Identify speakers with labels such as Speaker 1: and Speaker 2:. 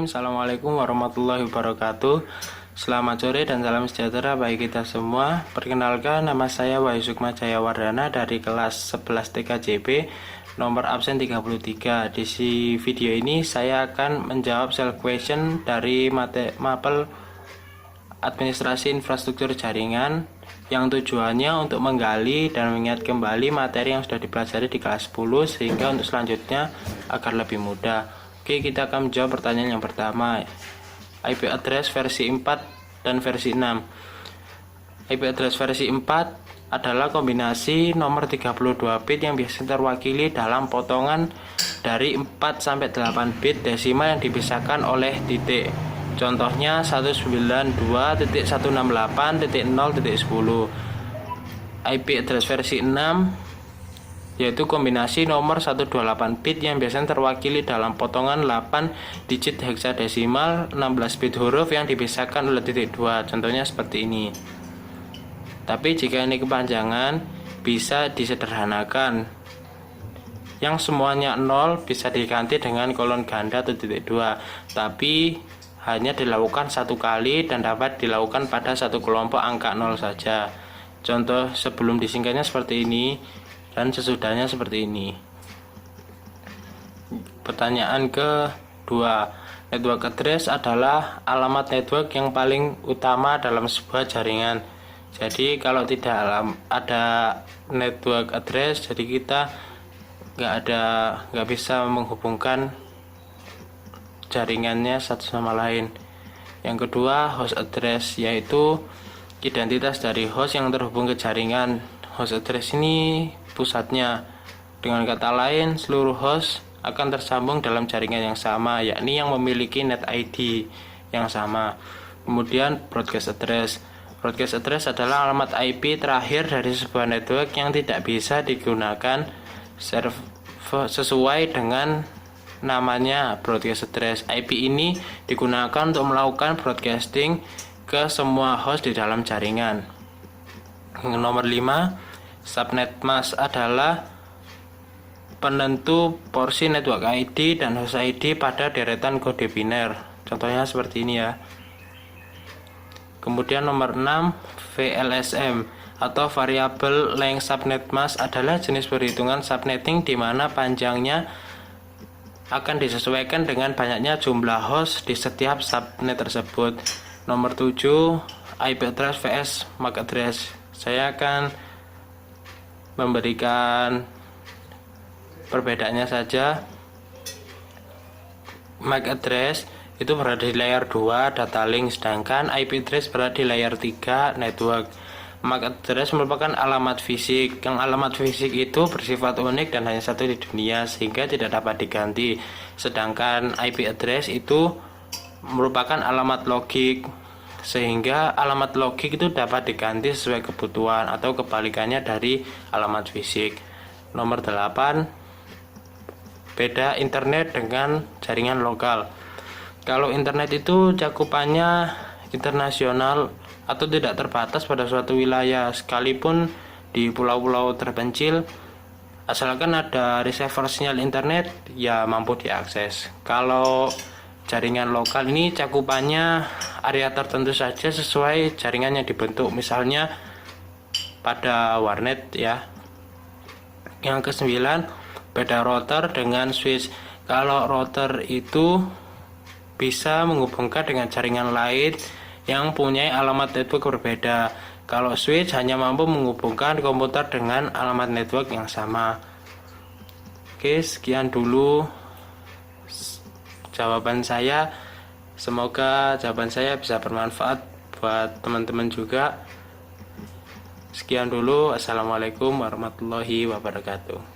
Speaker 1: Assalamualaikum warahmatullahi wabarakatuh. Selamat sore dan salam sejahtera bagi kita semua. Perkenalkan, nama saya Wahyu Sukma Jayawardana dari kelas 11 TKJB, nomor absen 33. Di video ini saya akan menjawab self question dari mapel administrasi infrastruktur jaringan yang tujuannya untuk menggali dan mengingat kembali materi yang sudah dipelajari di kelas 10 sehingga untuk selanjutnya agar lebih mudah. Oke, kita akan menjawab pertanyaan yang pertama. IP address versi 4 dan versi 6. IP address versi 4 adalah kombinasi nomor 32 bit yang biasanya terwakili dalam potongan dari 4 sampai 8 bit desimal yang dipisahkan oleh titik. Contohnya 192.168.0.10. IP address versi 6 yaitu kombinasi nomor 128 bit yang biasanya terwakili dalam potongan 8 digit heksadesimal 16 bit huruf yang dipisahkan oleh titik 2. Contohnya seperti ini. Tapi jika ini kepanjangan bisa disederhanakan. Yang semuanya 0 bisa diganti dengan kolon ganda atau titik 2. Tapi hanya dilakukan satu kali dan dapat dilakukan pada satu kelompok angka 0 saja. Contoh sebelum disingkatnya seperti ini dan sesudahnya seperti ini. Pertanyaan kedua, network address adalah alamat network yang paling utama dalam sebuah jaringan. Jadi kalau tidak ada network address, jadi kita nggak bisa menghubungkan jaringannya satu sama lain. Yang kedua, host address, yaitu identitas dari host yang terhubung ke jaringan. Host address ini pusatnya. Dengan kata lain, seluruh host akan tersambung dalam jaringan yang sama, yakni yang memiliki net ID yang sama. Kemudian broadcast address. Broadcast address adalah alamat IP terakhir dari sebuah network yang tidak bisa digunakan sesuai dengan namanya broadcast address. IP ini digunakan untuk melakukan broadcasting ke semua host di dalam jaringan. Nomor 5, subnet mask adalah penentu porsi network ID dan host ID pada deretan kode biner. Contohnya seperti ini ya. Kemudian nomor 6, VLSM atau variable length subnet mask adalah jenis perhitungan subnetting di mana panjangnya akan disesuaikan dengan banyaknya jumlah host di setiap subnet tersebut. Nomor 7, IP address vs MAC address. Saya akan memberikan perbedaannya saja. MAC address itu berada di layer 2 data link, sedangkan IP address berada di layer 3 network. MAC address merupakan alamat fisik. Yang alamat fisik itu bersifat unik dan hanya satu di dunia sehingga tidak dapat diganti. Sedangkan IP address itu merupakan alamat logik, sehingga alamat logik itu dapat diganti sesuai kebutuhan atau kebalikannya dari alamat fisik. Nomor 8, beda internet dengan jaringan lokal. Kalau internet itu cakupannya internasional atau tidak terbatas pada suatu wilayah, sekalipun di pulau-pulau terpencil, asalkan ada receiver sinyal internet ya mampu diakses. Kalau jaringan lokal ini cakupannya area tertentu saja sesuai jaringan yang dibentuk, misalnya pada warnet ya. Yang ke-9, beda router dengan switch. Kalau router itu bisa menghubungkan dengan jaringan lain yang punya alamat network berbeda. Kalau switch hanya mampu menghubungkan komputer dengan alamat network yang sama. Oke, sekian dulu jawaban saya. Semoga jawaban saya bisa bermanfaat buat teman-teman juga. Sekian dulu. Assalamualaikum warahmatullahi wabarakatuh.